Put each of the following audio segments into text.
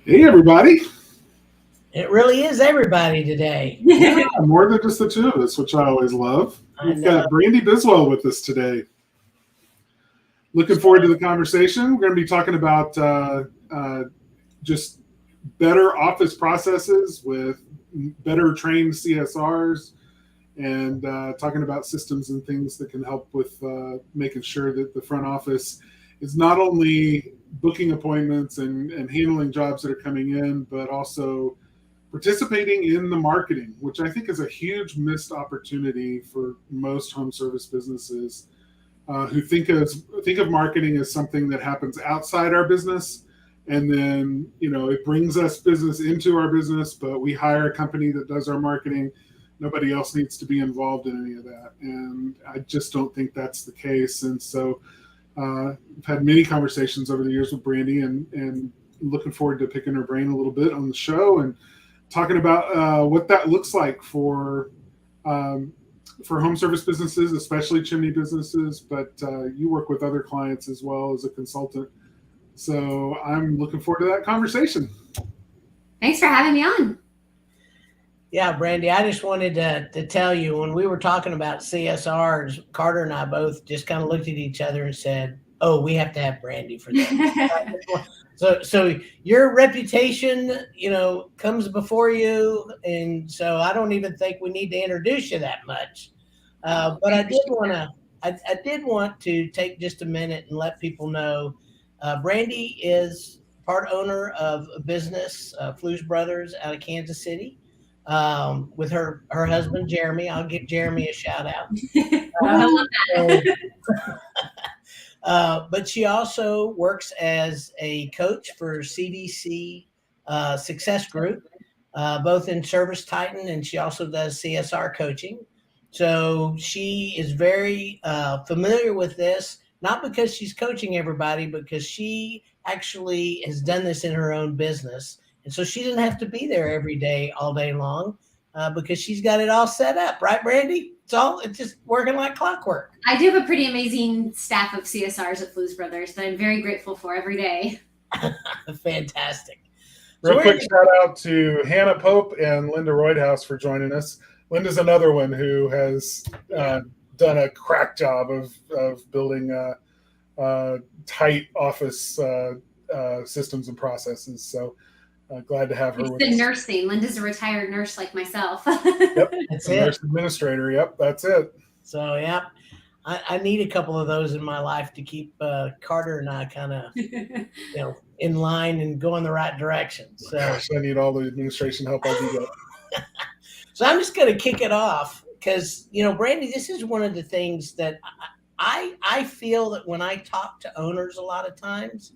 Hey, everybody. It really is everybody today. Yeah, more than just the two of us, which I always love. I We've know. got Brandi Biswell with us today. Looking forward to the conversation. We're going to be talking about just better office processes with better trained CSRs and talking about systems and things that can help with making sure that the front office is not only booking appointments and handling jobs that are coming in, but also participating in the marketing, which I think is a huge missed opportunity for most home service businesses who think of marketing as something that happens outside our business, and then it brings us business into our business, but we hire a company that does our marketing. Nobody else needs to be involved in any of that, and I just don't think that's the case. And so I've had many conversations over the years with Brandi, and looking forward to picking her brain a little bit on the show and talking about what that looks like um, for home service businesses, especially chimney businesses. But you work with other clients as well as a consultant, so I'm looking forward to that conversation. Thanks for having me on. Yeah, Brandy, I just wanted to tell you when we were talking about CSRs, Carter and I both just kind of looked at each other and said, "Oh, we have to have Brandy for this." So your reputation, comes before you, and so I don't even think we need to introduce you that much. But I did want to take just a minute and let people know, Brandy is part owner of a business, Flues Brothers, out of Kansas City, with her husband Jeremy. I'll give Jeremy a shout out. I love So, that. but she also works as a coach for CDC Success Group, both in Service Titan, and she also does CSR coaching. So she is very familiar with this, not because she's coaching everybody, because she actually has done this in her own business. And so she doesn't have to be there every day, all day long, because she's got it all set up, right, Brandy? It's just working like clockwork. I do have a pretty amazing staff of CSRs at Flues Brothers that I'm very grateful for every day. Fantastic. So Real quick shout out to Hannah Pope and Linda Roydhouse for joining us. Linda's another one who has done a crack job of building tight office systems and processes. So glad to have her It's with the us. nursing. Linda's a retired nurse like myself. Yep, That's nurse it. administrator. Yep, that's it. So yeah, I need a couple of those in my life to keep Carter and I kind of in line and go in the right direction. So Gosh, I need all the administration help I can get. so I'm just going to kick it off because Brandy, this is one of the things that I feel that when I talk to owners a lot of times,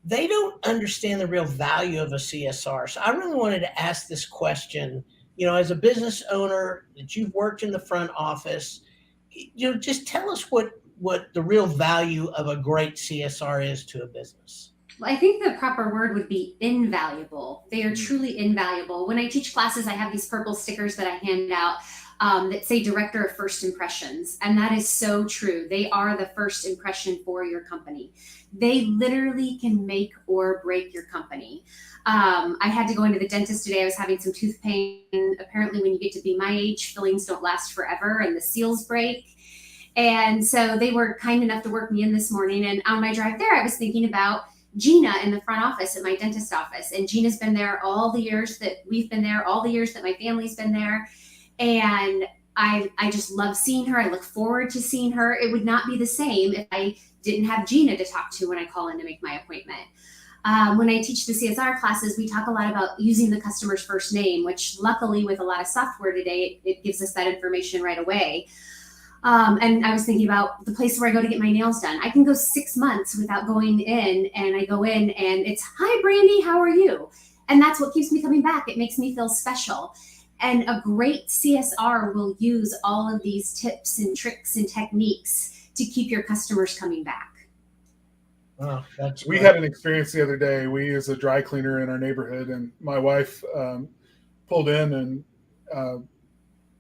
they don't understand the real value of a CSR. So I really wanted to ask this question, as a business owner that you've worked in the front office, just tell us what the real value of a great CSR is to a business. Well, I think the proper word would be invaluable. They are truly invaluable. When I teach classes, I have these purple stickers that I hand out that say Director of First Impressions. And that is so true. They are the first impression for your company. They literally can make or break your company. I had to go into the dentist today. I was having some tooth pain. Apparently, when you get to be my age, fillings don't last forever and the seals break. And so they were kind enough to work me in this morning. And on my drive there, I was thinking about Gina in the front office at my dentist office. And Gina's been there all the years that we've been there, all the years that my family's been there. And I just love seeing her. I look forward to seeing her. It would not be the same if I didn't have Gina to talk to when I call in to make my appointment. When I teach the CSR classes, we talk a lot about using the customer's first name, which luckily with a lot of software today, it gives us that information right away. And I was thinking about the place where I go to get my nails done. I can go 6 months without going in, and I go in and it's, "Hi, Brandy, how are you?" And that's what keeps me coming back. It makes me feel special. And a great CSR will use all of these tips and tricks and techniques to keep your customers coming back. Oh, We had an experience the other day. We use a dry cleaner in our neighborhood, and my wife pulled in and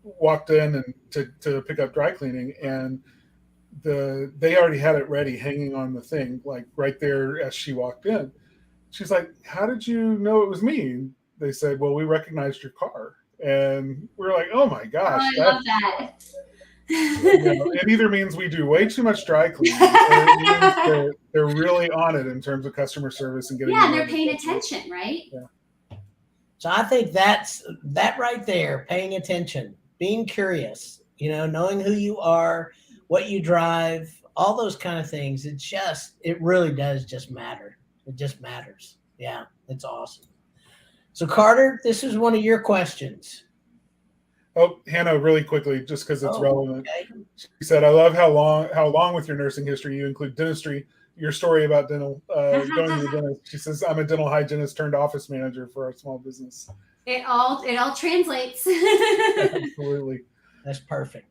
walked in and to pick up dry cleaning, and they already had it ready, hanging on the thing, like right there as she walked in. she's like, how did you know it was me? They said, well, we recognized your car. And we're like, oh my gosh. Oh, I love that. It either means we do way too much dry cleaning, or it means that they're really on it in terms of customer service and getting. Yeah, they're paying attention, right? Yeah. So I think that's that right there, paying attention, being curious, knowing who you are, what you drive, all those kind of things. It really does just matter. It just matters. Yeah, it's awesome. So Carter, this is one of your questions. Oh, Hannah, really quickly, just because it's relevant. Okay. She said, I love how long with your nursing history you include dentistry. Your story about dental, going to the dentist. She says, I'm a dental hygienist turned office manager for our small business. It all translates. Absolutely. That's perfect.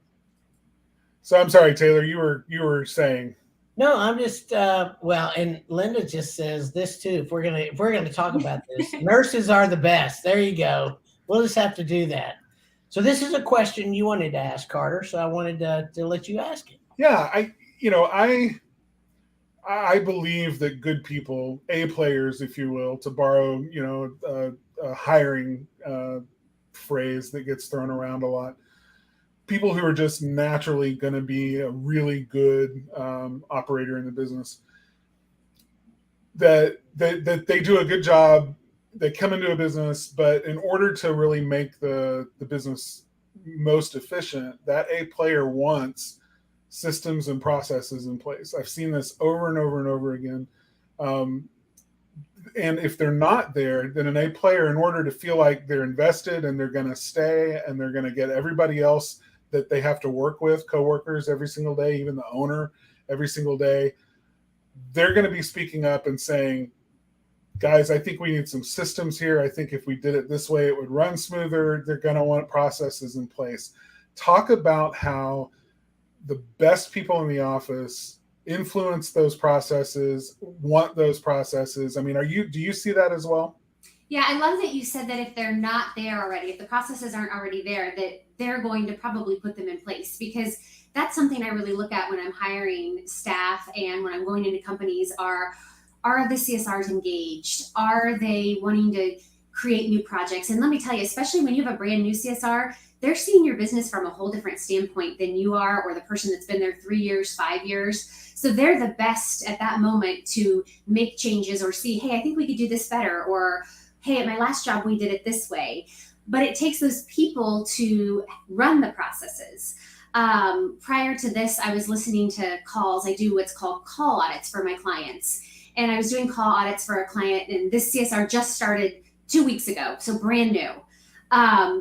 So I'm sorry, Taylor, you were saying. No, I'm just and Linda just says this too. If we're gonna talk about this, nurses are the best. There you go. We'll just have to do that. So this is a question you wanted to ask, Carter. So I wanted to let you ask it. Yeah, I believe that good people, A players, if you will, to borrow a hiring phrase that gets thrown around a lot. People who are just naturally going to be a really good operator in the business. That they do a good job. They come into a business, but in order to really make the business most efficient, that A player wants systems and processes in place. I've seen this over and over and over again. And if they're not there, then an A player, in order to feel like they're invested and they're going to stay and they're going to get everybody else that they have to work with, coworkers every single day, even the owner every single day, they're going to be speaking up and saying, guys, I think we need some systems here. I think if we did it this way, it would run smoother. They're going to want processes in place. Talk about how the best people in the office influence those processes, want those processes. I mean, do you see that as well? Yeah, I love that you said that if they're not there already, if the processes aren't already there, that they're going to probably put them in place, because that's something I really look at when I'm hiring staff and when I'm going into companies are the CSRs engaged? Are they wanting to create new projects? And let me tell you, especially when you have a brand new CSR, they're seeing your business from a whole different standpoint than you are, or the person that's been there 3 years, 5 years. So they're the best at that moment to make changes or see, hey, I think we could do this better, or hey, at my last job, we did it this way. But it takes those people to run the processes. Prior to this, I was listening to calls. I do what's called call audits for my clients. And I was doing call audits for a client, and this CSR just started 2 weeks ago, so brand new.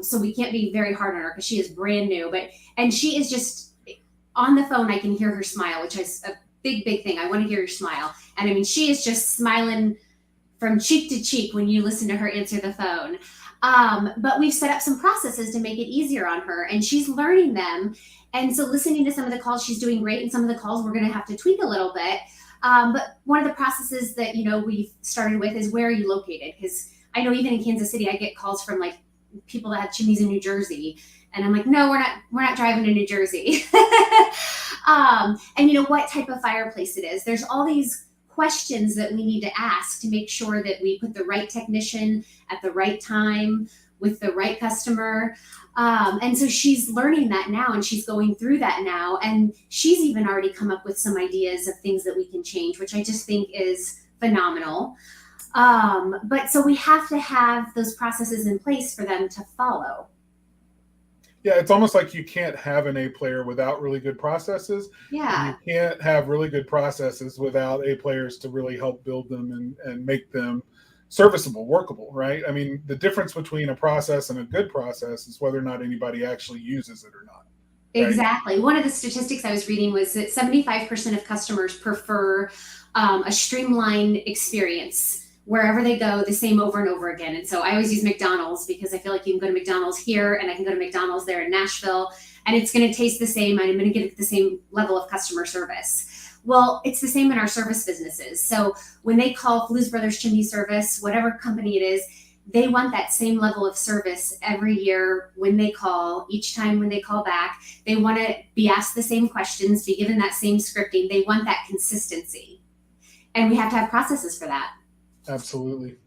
So we can't be very hard on her because she is brand new, and she is just on the phone. I can hear her smile, which is a big thing. I want to hear her smile. And I mean, she is just smiling from cheek to cheek when you listen to her answer the phone. But we've set up some processes to make it easier on her, and she's learning them. And so listening to some of the calls, she's doing great. And some of the calls we're going to have to tweak a little bit. But one of the processes that, we've started with is, where are you located? Because I know even in Kansas City, I get calls from like people that have chimneys in New Jersey. And I'm like, no, we're not driving to New Jersey. And what type of fireplace it is. There's all these questions that we need to ask to make sure that we put the right technician at the right time with the right customer. And so she's learning that now, and she's going through that now. And she's even already come up with some ideas of things that we can change, which I just think is phenomenal. But so we have to have those processes in place for them to follow. Yeah, it's almost like you can't have an A player without really good processes. Yeah. And you can't have really good processes without A players to really help build them and make them serviceable, workable, right? I mean, the difference between a process and a good process is whether or not anybody actually uses it or not. Right? Exactly. One of the statistics I was reading was that 75% of customers prefer a streamlined experience wherever they go, the same over and over again. And so I always use McDonald's, because I feel like you can go to McDonald's here and I can go to McDonald's there in Nashville, and it's going to taste the same, and I'm going to get the same level of customer service. Well, it's the same in our service businesses. So when they call Flues Brothers Chimney Service, whatever company it is, they want that same level of service every year when they call, each time when they call back. They want to be asked the same questions, be given that same scripting. They want that consistency. And we have to have processes for that. Absolutely.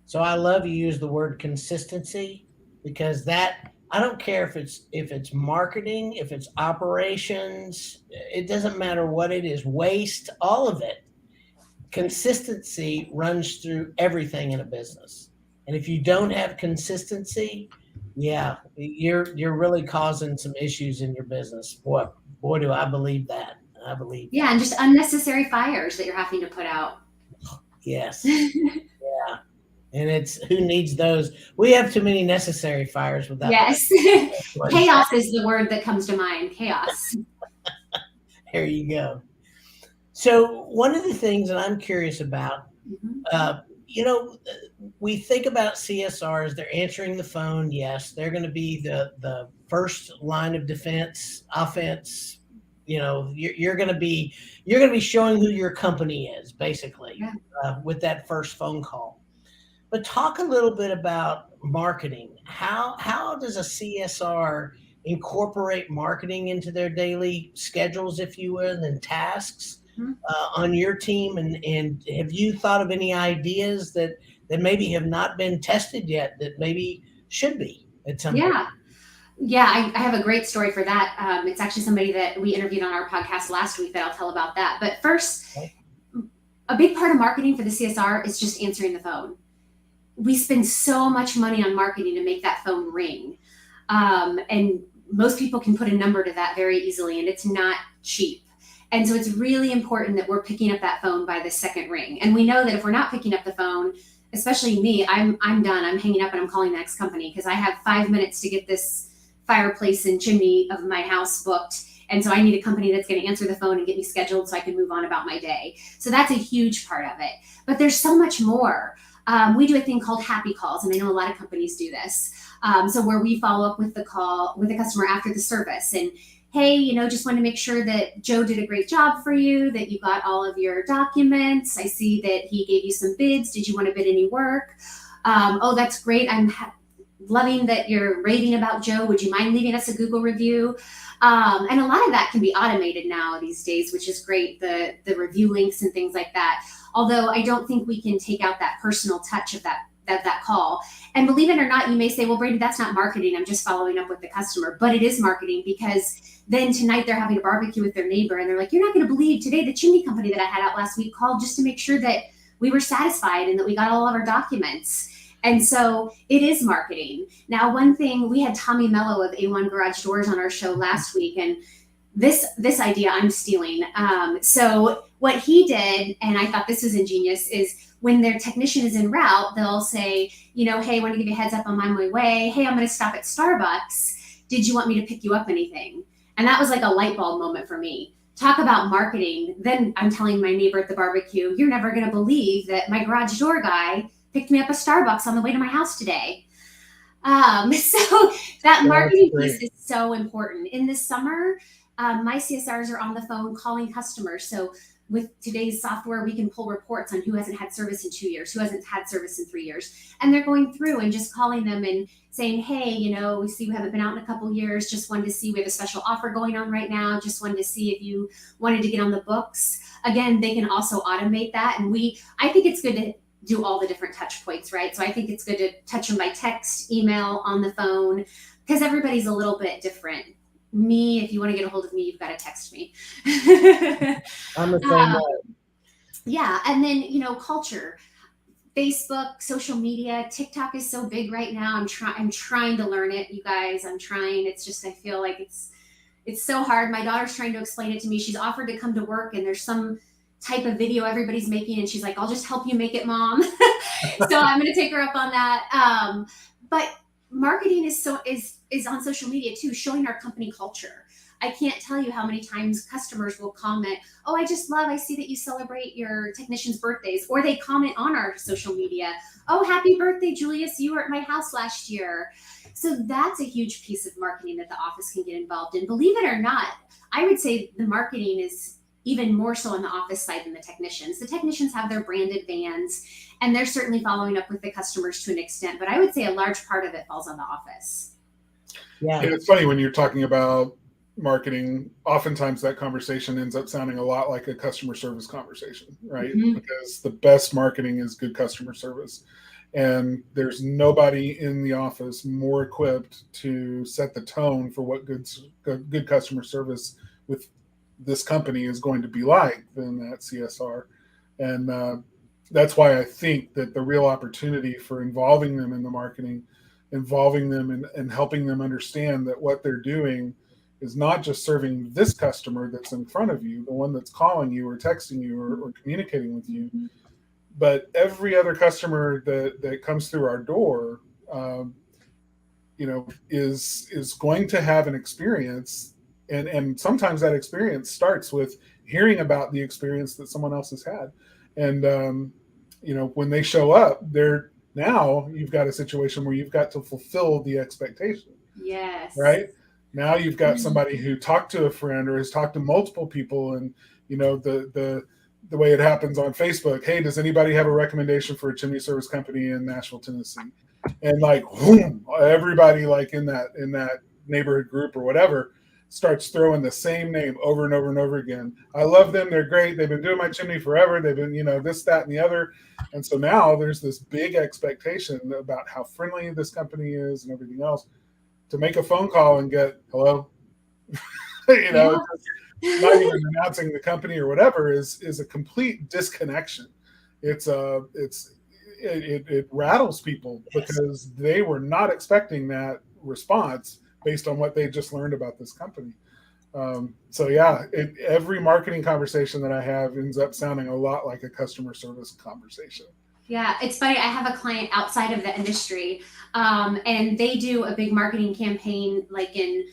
So I love you use the word consistency, because that, I don't care if it's marketing, if it's operations, it doesn't matter what it is, waste, all of it. Consistency runs through everything in a business. And if you don't have consistency, yeah, you're really causing some issues in your business. Boy, do I believe that. I believe Yeah, that. and just unnecessary fires that you're having to put out. Yes. Yeah. And it's, who needs those? We have too many necessary fires without. Yes. Chaos is the word that comes to mind. Chaos. There you go. So one of the things that I'm curious about, you know, we think about CSRs. They're answering the phone. Yes, they're going to be the first line of defense, offense. You know, you're going to be showing who your company is, basically, with that first phone call. But talk a little bit about marketing. How does a CSR incorporate marketing into their daily schedules, if you will, and tasks on your team? And have you thought of any ideas that maybe have not been tested yet that maybe should be at some point? Yeah, I have a great story for that. It's actually somebody that we interviewed on our podcast last week that I'll tell about that. But first, a big part of marketing for the CSR is just answering the phone. We spend so much money on marketing to make that phone ring. And most people can put a number to that very easily, and it's not cheap. And so it's really important that we're picking up that phone by the second ring. And we know that if we're not picking up the phone, especially me, I'm done. I'm hanging up and I'm calling the next company because I have 5 minutes to get this fireplace and chimney of my house booked. And so I need a company that's going to answer the phone and get me scheduled so I can move on about my day. So that's a huge part of it. But there's so much more. We do a thing called happy calls, and I know a lot of companies do this. So where we follow up with the customer after the service, and hey, just wanted to make sure that Joe did a great job for you, that you got all of your documents. I see that he gave you some bids. Did you want to bid any work? Oh, that's great. I'm loving that you're raving about Joe. Would you mind leaving us a Google review? And a lot of that can be automated now these days, which is great. The review links and things like that. Although I don't think we can take out that personal touch of that call. And believe it or not, you may say, well, Brandi, that's not marketing. I'm just following up with the customer. But it is marketing, because then tonight they're having a barbecue with their neighbor and they're like, you're not going to believe today the chimney company that I had out last week called just to make sure that we were satisfied and that we got all of our documents. And so it is marketing. Now, one thing, we had Tommy Mello of A1 Garage Doors on our show last week, and this idea I'm stealing. So what he did, and I thought this was ingenious, is when their technician is en route, they'll say, hey, I want to give you a heads up, I'm on my way. Hey, I'm going to stop at Starbucks. Did you want me to pick you up anything? And that was like a light bulb moment for me. Talk about marketing. Then I'm telling my neighbor at the barbecue, you're never going to believe that my garage door guy picked me up a Starbucks on the way to my house today. So that marketing piece is so important. In the summer, my CSRs are on the phone calling customers. So with today's software, we can pull reports on who hasn't had service in 2 years, who hasn't had service in 3 years. And they're going through and just calling them and saying, hey, we see you haven't been out in a couple years. Just wanted to see, we have a special offer going on right now. Just wanted to see if you wanted to get on the books. Again, they can also automate that. And I think it's good to do all the different touch points, right? So I think it's good to touch them by text, email, on the phone, because everybody's a little bit different. Me, if you want to get a hold of me, you've got to text me. I'm the same way. Yeah. And then, culture, Facebook, social media, TikTok is so big right now. I'm trying to learn it, you guys. I'm trying. It's just, I feel like it's so hard. My daughter's trying to explain it to me. She's offered to come to work, and there's some type of video everybody's making, and she's like, I'll just help you make it, Mom. So I'm going to take her up on that. But marketing is on social media too, showing our company culture. I can't tell you how many times customers will comment, oh, I see that you celebrate your technicians' birthdays, or they comment on our social media, oh, happy birthday, Julius, you were at my house last year. So that's a huge piece of marketing that the office can get involved in. Believe it or not, I would say the marketing is even more so on the office side than the technicians. The technicians have their branded vans, and they're certainly following up with the customers to an extent, but I would say a large part of it falls on the office. Yeah, it's funny when you're talking about marketing, oftentimes that conversation ends up sounding a lot like a customer service conversation, right? Mhm. Because the best marketing is good customer service. And there's nobody in the office more equipped to set the tone for what good customer service with this company is going to be like than that CSR. And that's why I think that the real opportunity for involving them in the marketing, involving them and helping them understand that what they're doing is not just serving this customer that's in front of you, the one that's calling you or texting you or communicating with you, but every other customer that comes through our door, is going to have an experience, and sometimes that experience starts with hearing about the experience that someone else has had, and when they show up, now you've got a situation where you've got to fulfill the expectation. Yes. Right? Now you've got somebody who talked to a friend or has talked to multiple people, and the way it happens on Facebook. Hey, does anybody have a recommendation for a chimney service company in Nashville, Tennessee? And boom, everybody in that neighborhood group or whatever starts throwing the same name over and over and over again. I love them. They're great. They've been doing my chimney forever. They've been, this, that, and the other. And so now there's this big expectation about how friendly this company is and everything else. To make a phone call and get hello, Yeah. not even announcing the company or whatever is a complete disconnection. It rattles people because they were not expecting that response based on what they just learned about this company. Every marketing conversation that I have ends up sounding a lot like a customer service conversation. Yeah, it's funny. I have a client outside of the industry, and they do a big marketing campaign in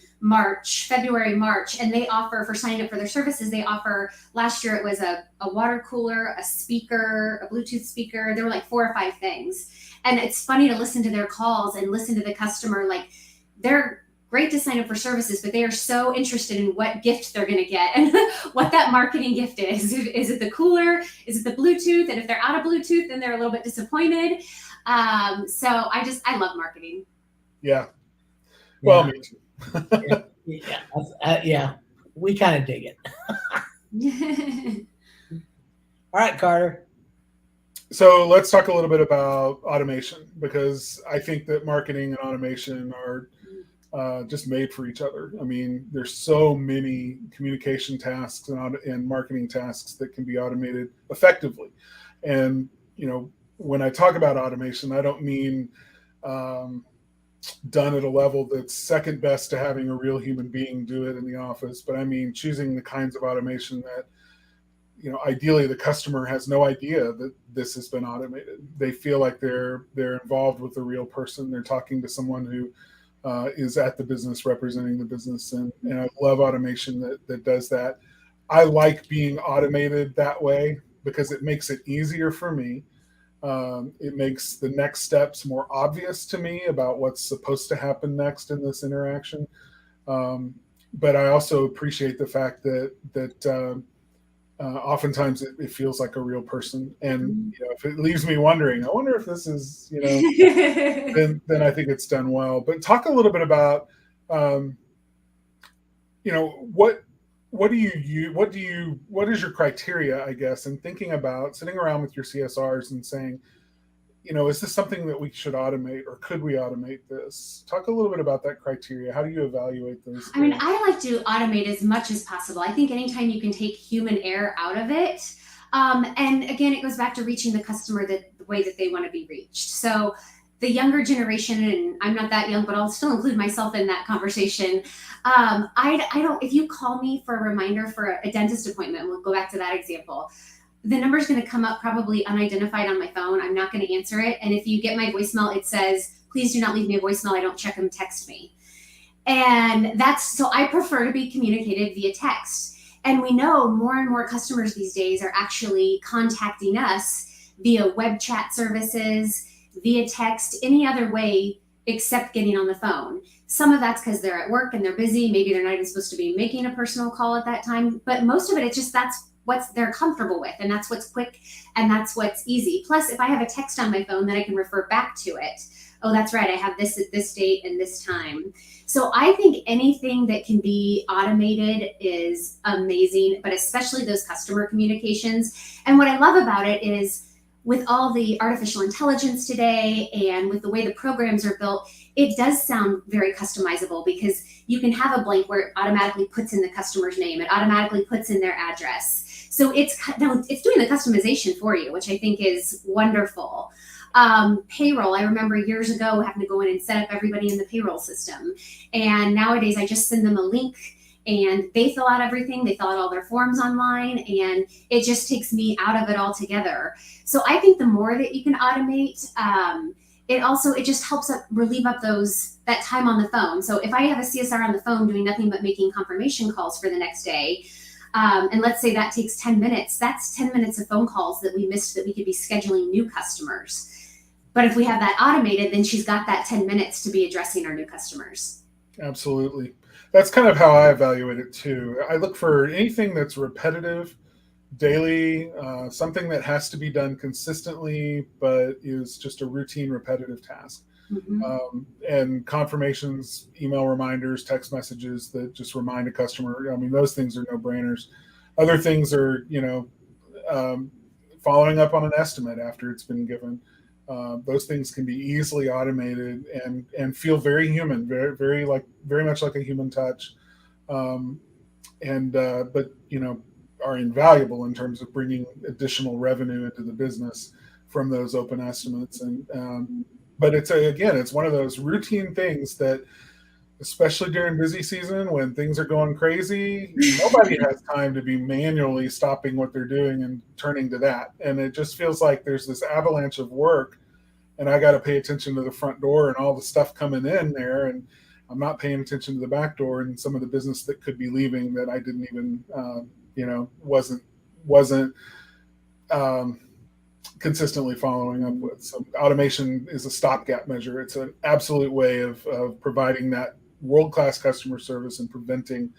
February, March, and they offer, for signing up for their services, last year it was a water cooler, a speaker, a Bluetooth speaker. There were 4 or 5 things. And it's funny to listen to their calls and listen to the customer. They're great to sign up for services, but they are so interested in what gift they're going to get and what that marketing gift is. Is it the cooler? Is it the Bluetooth? And if they're out of Bluetooth, then they're a little bit disappointed. So I love marketing. Yeah. Well, me too. Yeah, we kind of dig it. All right, Carter. So let's talk a little bit about automation, because I think that marketing and automation are just made for each other. I mean, there's so many communication tasks and marketing tasks that can be automated effectively. And, when I talk about automation, I don't mean done at a level that's second best to having a real human being do it in the office, but I mean choosing the kinds of automation that, ideally the customer has no idea that this has been automated. They feel like they're involved with a real person. They're talking to someone who is at the business, representing the business, and I love automation that does that. I like being automated that way because it makes it easier for me. It makes the next steps more obvious to me about what's supposed to happen next in this interaction. But I also appreciate the fact that oftentimes it feels like a real person. And if it leaves me wondering, I wonder if this is, then I think it's done well. But talk a little bit about, what is your criteria, I guess, in thinking about sitting around with your CSRs and saying, is this something that we should automate, or could we automate this? Talk a little bit about that criteria. How do you evaluate those? I mean, I like to automate as much as possible. I think anytime you can take human error out of it. And again, it goes back to reaching the customer the way that they want to be reached. So the younger generation, and I'm not that young, but I'll still include myself in that conversation. I don't, if you call me for a reminder for a dentist appointment, we'll go back to that example, the number is going to come up probably unidentified on my phone. I'm not going to answer it. And if you get my voicemail, it says, please do not leave me a voicemail. I don't check them, text me. And so I prefer to be communicated via text. And we know more and more customers these days are actually contacting us via web chat services, via text, any other way except getting on the phone. Some of that's because they're at work and they're busy. Maybe they're not even supposed to be making a personal call at that time. But most of it, it's just that's what they're comfortable with, and that's what's quick and that's what's easy. Plus, if I have a text on my phone, then I can refer back to it. Oh, that's right, I have this at this date and this time. So I think anything that can be automated is amazing, but especially those customer communications. And what I love about it is, with all the artificial intelligence today and with the way the programs are built, it does sound very customizable, because you can have a blank where it automatically puts in the customer's name. It automatically puts in their address. So it's doing the customization for you, which I think is wonderful. Payroll, I remember years ago having to go in and set up everybody in the payroll system. And nowadays I just send them a link and they fill out everything. They fill out all their forms online, and it just takes me out of it altogether. So I think the more that you can automate, it just helps relieve up that time on the phone. So if I have a CSR on the phone doing nothing but making confirmation calls for the next day, and let's say that takes 10 minutes, that's 10 minutes of phone calls that we missed that we could be scheduling new customers. But if we have that automated, then she's got that 10 minutes to be addressing our new customers. Absolutely. That's kind of how I evaluate it too. I look for anything that's repetitive, daily, something that has to be done consistently, but is just a routine, repetitive task. Mm-hmm. And confirmations, email reminders, text messages that just remind a customer. I mean, those things are no-brainers. Other things are, following up on an estimate after it's been given. Those things can be easily automated and feel very human, very much like a human touch, but are invaluable in terms of bringing additional revenue into the business from those open estimates. And but it's one of those routine things that, especially during busy season when things are going crazy, nobody has time to be manually stopping what they're doing and turning to that. And it just feels like there's this avalanche of work, and I got to pay attention to the front door and all the stuff coming in there. And I'm not paying attention to the back door and some of the business that could be leaving that I didn't even, wasn't consistently following up with. So automation is a stopgap measure. It's an absolute way of providing that world-class customer service and preventing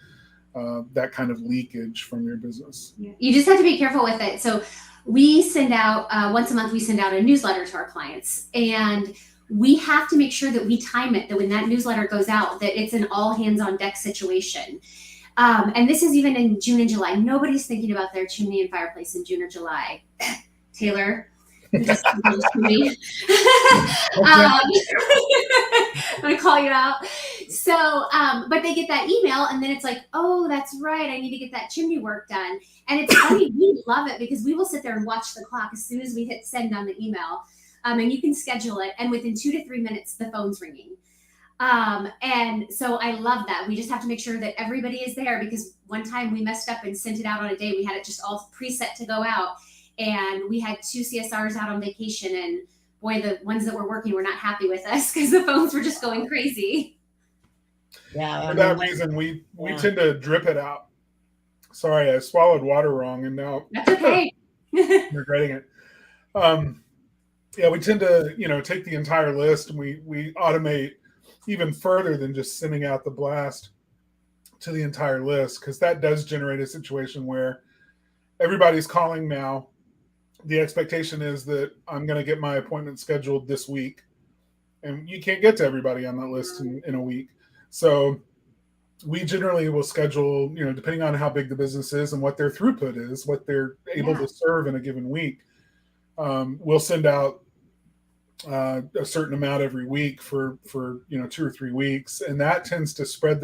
that kind of leakage from your business. Yeah. You just have to be careful with it. So we send out, once a month, we send out a newsletter to our clients, and we have to make sure that we time it, that when that newsletter goes out, that it's an all hands on deck situation. And this is even in June and July. Nobody's thinking about their chimney and fireplace in June or July. Taylor, you just me. I'm going to call you out. So, but they get that email, and then it's like, oh, that's right, I need to get that chimney work done. And it's funny, we love it, because we will sit there and watch the clock as soon as we hit send on the email. And you can schedule it, and within 2 to 3 minutes, the phone's ringing. And so I love that. We just have to make sure that everybody is there, because one time we messed up and sent it out on a day. We had it just all preset to go out, and we had 2 CSRs out on vacation, and boy, the ones that were working were not happy with us because the phones were just going crazy. Yeah. For that reason, we tend to drip it out. Sorry, I swallowed water wrong, and now that's okay. regretting it. We tend to, take the entire list, and we automate even further than just sending out the blast to the entire list, because that does generate a situation where everybody's calling now. The expectation is that I'm going to get my appointment scheduled this week, and you can't get to everybody on that list in a week. So we generally will schedule, depending on how big the business is and what their throughput is, what they're able to serve in a given week. We'll send out a certain amount every week for 2 or 3 weeks, and that tends to spread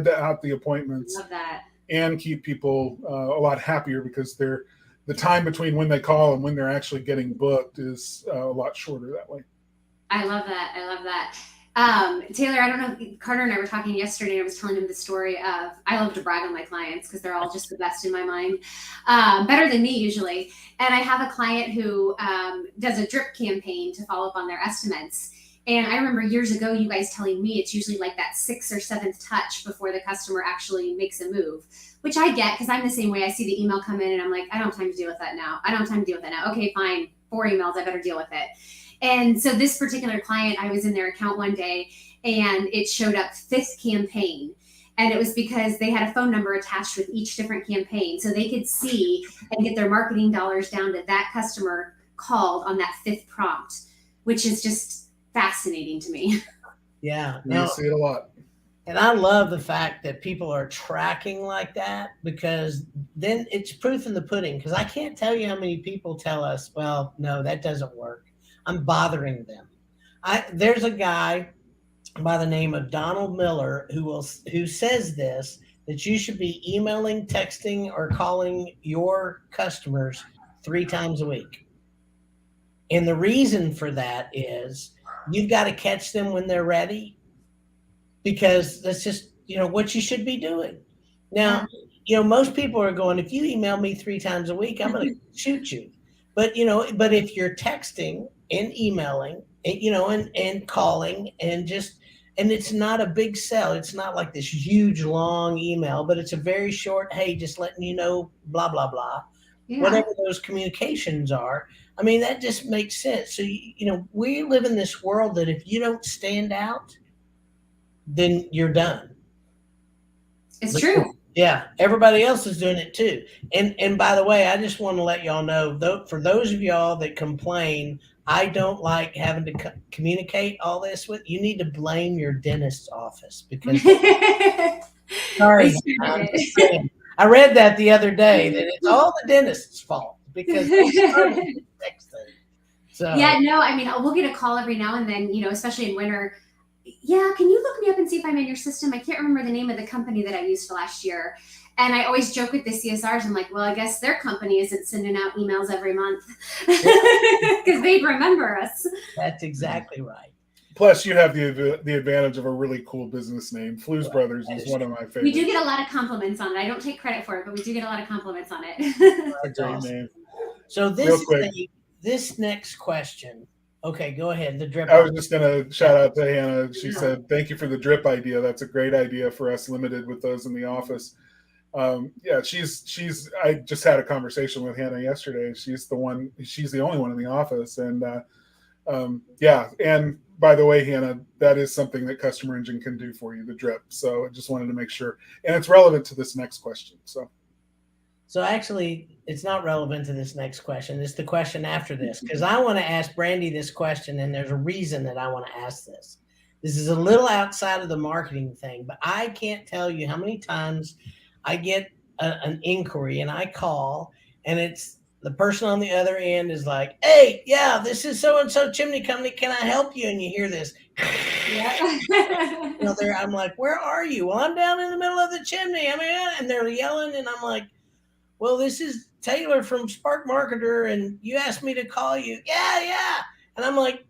out the appointments. Love that. And keep people a lot happier, because the time between when they call and when they're actually getting booked is a lot shorter that way. I love that. Taylor, I don't know, Carter and I were talking yesterday, and I was telling him the story of, I love to brag on my clients because they're all just the best in my mind, better than me usually. And I have a client who does a drip campaign to follow up on their estimates. And I remember years ago, you guys telling me it's usually like that 6th or 7th touch before the customer actually makes a move, which I get, because I'm the same way. I see the email come in and I'm like, I don't have time to deal with that now. Okay, fine. 4 emails, I better deal with it. And so this particular client, I was in their account one day, and it showed up 5th campaign. And it was because they had a phone number attached with each different campaign. So they could see and get their marketing dollars down to that customer called on that 5th prompt, which is just fascinating to me. Yeah. You see it a lot. And I love the fact that people are tracking like that, because then it's proof in the pudding. Because I can't tell you how many people tell us, well, no, that doesn't work. I'm bothering them. There's a guy by the name of Donald Miller who says this, that you should be emailing, texting, or calling your customers 3 times a week. And the reason for that is you've got to catch them when they're ready, because that's just, what you should be doing. Now, most people are going, if you email me 3 times a week, I'm going to shoot you. But, but if you're texting and emailing, and calling and it's not a big sell. It's not like this huge, long email, but it's a very short, hey, just letting you know, blah, blah, blah. Yeah. Whatever those communications are. I mean, that just makes sense. So, we live in this world that if you don't stand out, then you're done. It's true. Yeah. Everybody else is doing it too. And by the way, I just want to let y'all know, for those of y'all that complain, I don't like having to communicate all this with you. Need to blame your dentist's office, because sorry, I read that the other day that it's all the dentist's fault because they started the next thing. So yeah, no, I mean, we'll get a call every now and then, especially in winter. Yeah, can you look me up and see if I'm in your system? I can't remember the name of the company that I used last year. And I always joke with the CSRs. I'm like, well, I guess their company isn't sending out emails every month because they'd remember us. That's exactly right. Plus, you have the advantage of a really cool business name. Flues Brothers is one of my favorites. We do get a lot of compliments on it. I don't take credit for it, but we do get a lot of compliments on it. That's a great name. So this next question. Okay, go ahead. The drip. I was just going to shout out to Hannah. She said, thank you for the drip idea. That's a great idea for us limited with those in the office. Yeah, I just had a conversation with Hannah yesterday. She's the only one in the office. And yeah. And by the way, Hannah, that is something that Customer Engine can do for you, the drip. So I just wanted to make sure, and it's relevant to this next question. So actually, it's not relevant to this next question. It's the question after this, because I want to ask Brandi this question, and there's a reason that I want to ask this. This is a little outside of the marketing thing, but I can't tell you how many times I get an inquiry and I call, and it's the person on the other end is like, hey, yeah, this is so-and-so chimney company. Can I help you? And you hear this. Yeah. I'm like, where are you? Well, I'm down in the middle of the chimney. And they're yelling, and I'm like, well, this is Taylor from Spark Marketer, and you asked me to call you. Yeah. And I'm like,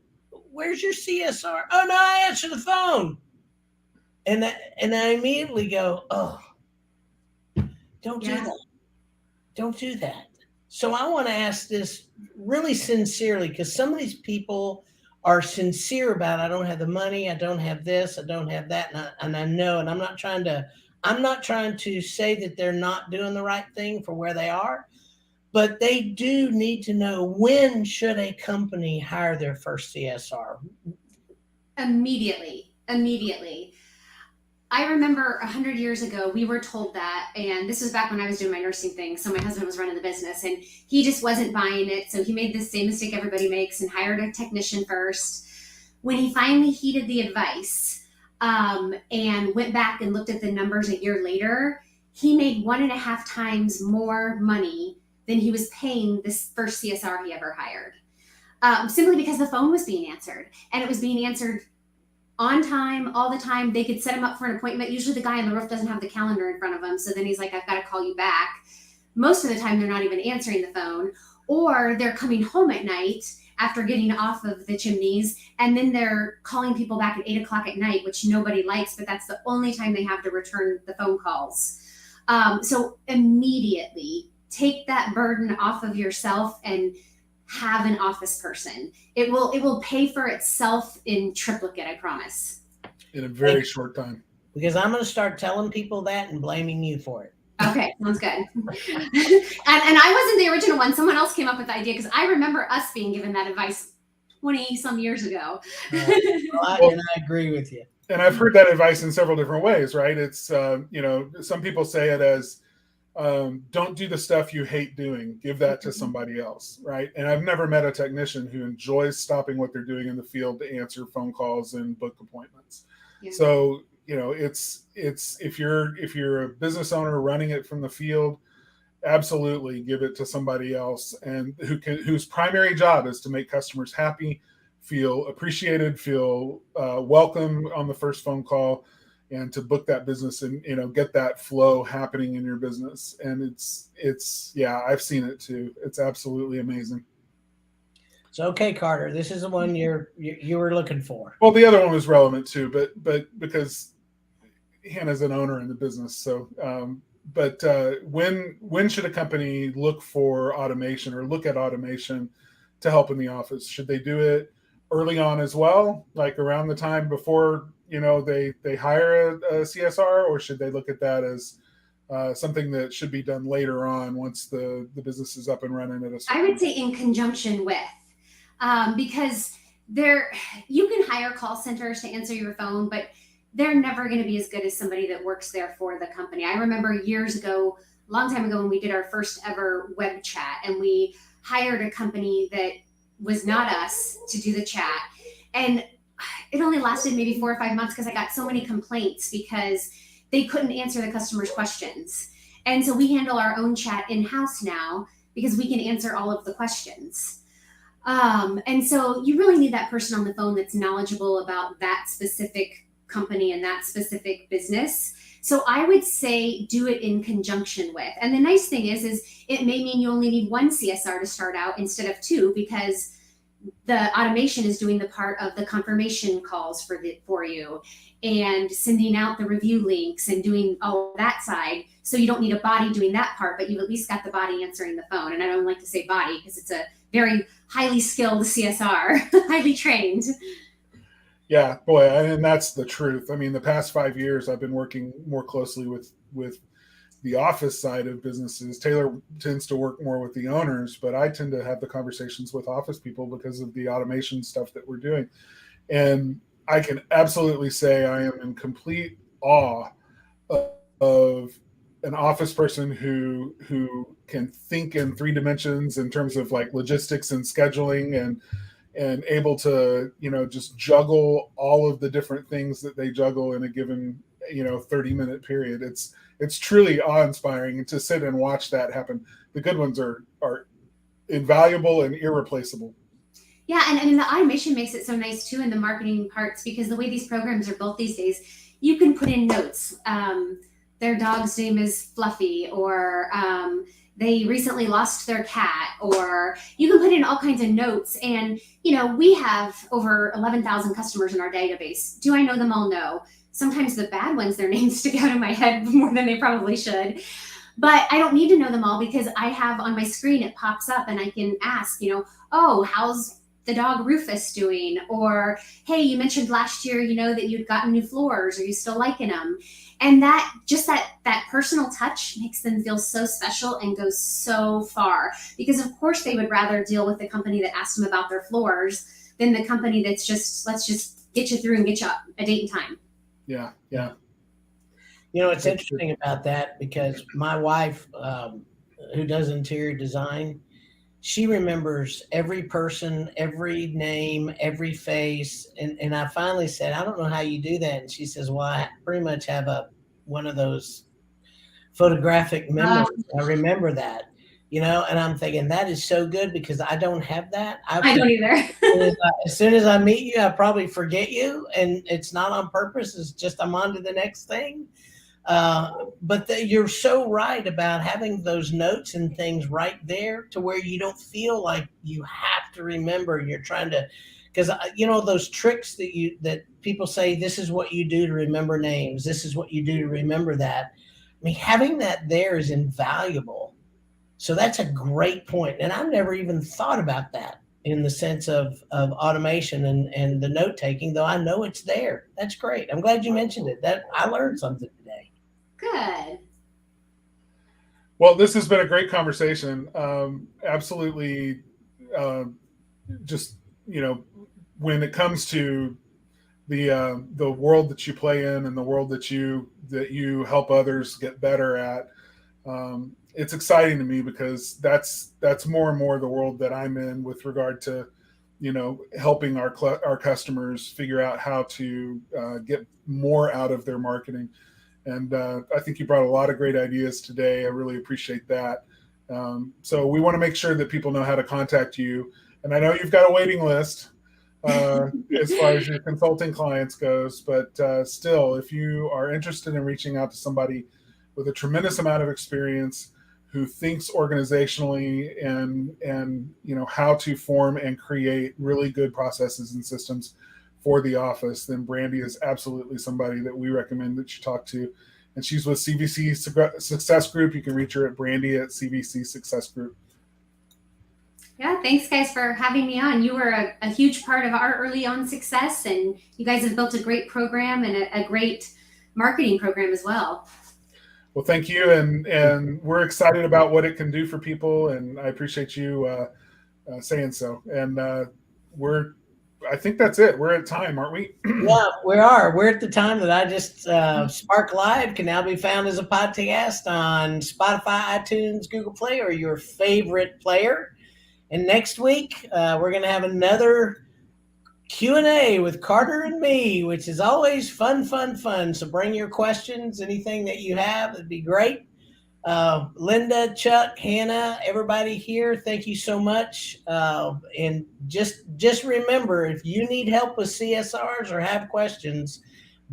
where's your CSR? Oh, no, I answer the phone. And I immediately go, oh, don't do that. Don't do that. So I want to ask this really sincerely, because some of these people are sincere about, I don't have the money, I don't have this, I don't have that, and I know, and I'm not trying to say that they're not doing the right thing for where they are, but they do need to know, when should a company hire their first CSR? Immediately. I remember 100 years ago, we were told that, and this was back when I was doing my nursing thing. So my husband was running the business, and he just wasn't buying it. So he made the same mistake everybody makes and hired a technician first. When he finally heeded the advice and went back and looked at the numbers a year later, he made 1.5 times more money than he was paying this first CSR he ever hired, simply because the phone was being answered, and it was being answered on time, all the time. They could set him up for an appointment. Usually the guy on the roof doesn't have the calendar in front of him. So then he's like, I've got to call you back. Most of the time, they're not even answering the phone, or they're coming home at night after getting off of the chimneys. And then they're calling people back at 8 o'clock at night, which nobody likes, but that's the only time they have to return the phone calls. So immediately take that burden off of yourself and have an office person. It will pay for itself in triplicate, I promise. In a very short time. Because I'm going to start telling people that and blaming you for it. Okay, sounds good. and I wasn't the original one. Someone else came up with the idea, because I remember us being given that advice 20 some years ago. And I agree with you. And I've heard that advice in several different ways, right? It's, some people say it as, don't do the stuff you hate doing. Give that to somebody else, right? And I've never met a technician who enjoys stopping what they're doing in the field to answer phone calls and book appointments. Yeah. So, it's if you're a business owner running it from the field, absolutely give it to somebody else, and whose primary job is to make customers happy, feel appreciated, feel welcome on the first phone call, and to book that business and get that flow happening in your business. And it's I've seen it too. It's absolutely amazing. So okay, Carter, this is the one you were looking for. Well, the other one was relevant too, but because Hannah's an owner in the business, so when should a company look for automation or look at automation to help in the office? Should they do it early on as well, like around the time before they hire a CSR, or should they look at that as something that should be done later on once the business is up and running? I would say in conjunction with, because you can hire call centers to answer your phone, but they're never going to be as good as somebody that works there for the company. I remember years ago, a long time ago, when we did our first ever web chat, and we hired a company that was not us to do the chat. And it only lasted maybe 4 or 5 months because I got so many complaints because they couldn't answer the customer's questions. And so we handle our own chat in-house now because we can answer all of the questions. And so you really need that person on the phone that's knowledgeable about that specific company and that specific business. So I would say do it in conjunction with. And the nice thing is it may mean you only need one CSR to start out instead of two, because the automation is doing the part of the confirmation calls for you and sending out the review links and doing all that side. So you don't need a body doing that part, but you've at least got the body answering the phone. And I don't like to say body because it's a very highly skilled CSR, highly trained. Yeah, boy, and that's the truth. I mean, the past 5 years, I've been working more closely with the office side of businesses. Taylor tends to work more with the owners, but I tend to have the conversations with office people because of the automation stuff that we're doing. And I can absolutely say I am in complete awe of an office person who can think in 3 dimensions in terms of like logistics and scheduling and able to, just juggle all of the different things that they juggle in a given, 30-minute period. It's truly awe-inspiring to sit and watch that happen. The good ones are invaluable and irreplaceable. Yeah, and I mean, the automation makes it so nice too in the marketing parts, because the way these programs are built these days, you can put in notes. Their dog's name is Fluffy, or they recently lost their cat, or you can put in all kinds of notes. And, we have over 11,000 customers in our database. Do I know them all? No. Sometimes the bad ones, their names stick out in my head more than they probably should. But I don't need to know them all, because I have on my screen, it pops up and I can ask, oh, how's the dog Rufus doing? Or, hey, you mentioned last year, that you'd gotten new floors. Are you still liking them? And that personal touch makes them feel so special and goes so far, because of course they would rather deal with the company that asked them about their floors than the company that's just, let's just get you through and get you a date and time. Yeah. Yeah. It's interesting about that, because my wife, who does interior design, she remembers every person, every name, every face. And I finally said, I don't know how you do that. And she says, well, I pretty much have one of those photographic memories. I remember that, and I'm thinking that is so good, because I don't have that. I don't either. As soon as I meet you, I probably forget you, and it's not on purpose. It's just I'm on to the next thing. But you're so right about having those notes and things right there to where you don't feel like you have to remember. You're trying to, because those tricks that people say, this is what you do to remember names. This is what you do to remember that. I mean, having that there is invaluable. So that's a great point. And I've never even thought about that in the sense of automation and the note taking, though I know it's there. That's great. I'm glad you mentioned it. That I learned something today. Good. Well, this has been a great conversation. Absolutely. Just, when it comes to the world that you play in and the world that you help others get better at. It's exciting to me because that's more and more the world that I'm in with regard to, helping our customers figure out how to get more out of their marketing. And I think you brought a lot of great ideas today. I really appreciate that. So we want to make sure that people know how to contact you. And I know you've got a waiting list as far as your consulting clients goes, but still, if you are interested in reaching out to somebody with a tremendous amount of experience who thinks organizationally and how to form and create really good processes and systems for the office, then Brandi is absolutely somebody that we recommend that you talk to. And she's with CVC Success Group. You can reach her at Brandi at CVC Success Group. Yeah, thanks guys for having me on. You were a huge part of our early on success, and you guys have built a great program and a great marketing program as well. Well, thank you. And we're excited about what it can do for people. And I appreciate you saying so. And I think that's it. We're at time, aren't we? Yeah, we are. We're at the time that I just Spark Live can now be found as a podcast on Spotify, iTunes, Google Play, or your favorite player. And next week, we're going to have another Q&A with Carter and me, which is always fun. So bring your questions, anything that you have. It'd be great. Linda, Chuck, Hannah, everybody here, thank you so much. And just remember, if you need help with CSRs or have questions,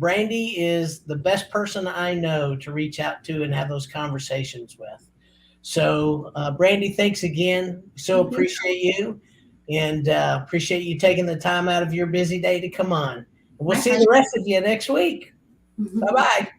Brandi is the best person I know to reach out to and have those conversations with. So, Brandi, thanks again. So appreciate you, and appreciate you taking the time out of your busy day to come on. We'll see the rest of you next week. Bye-bye.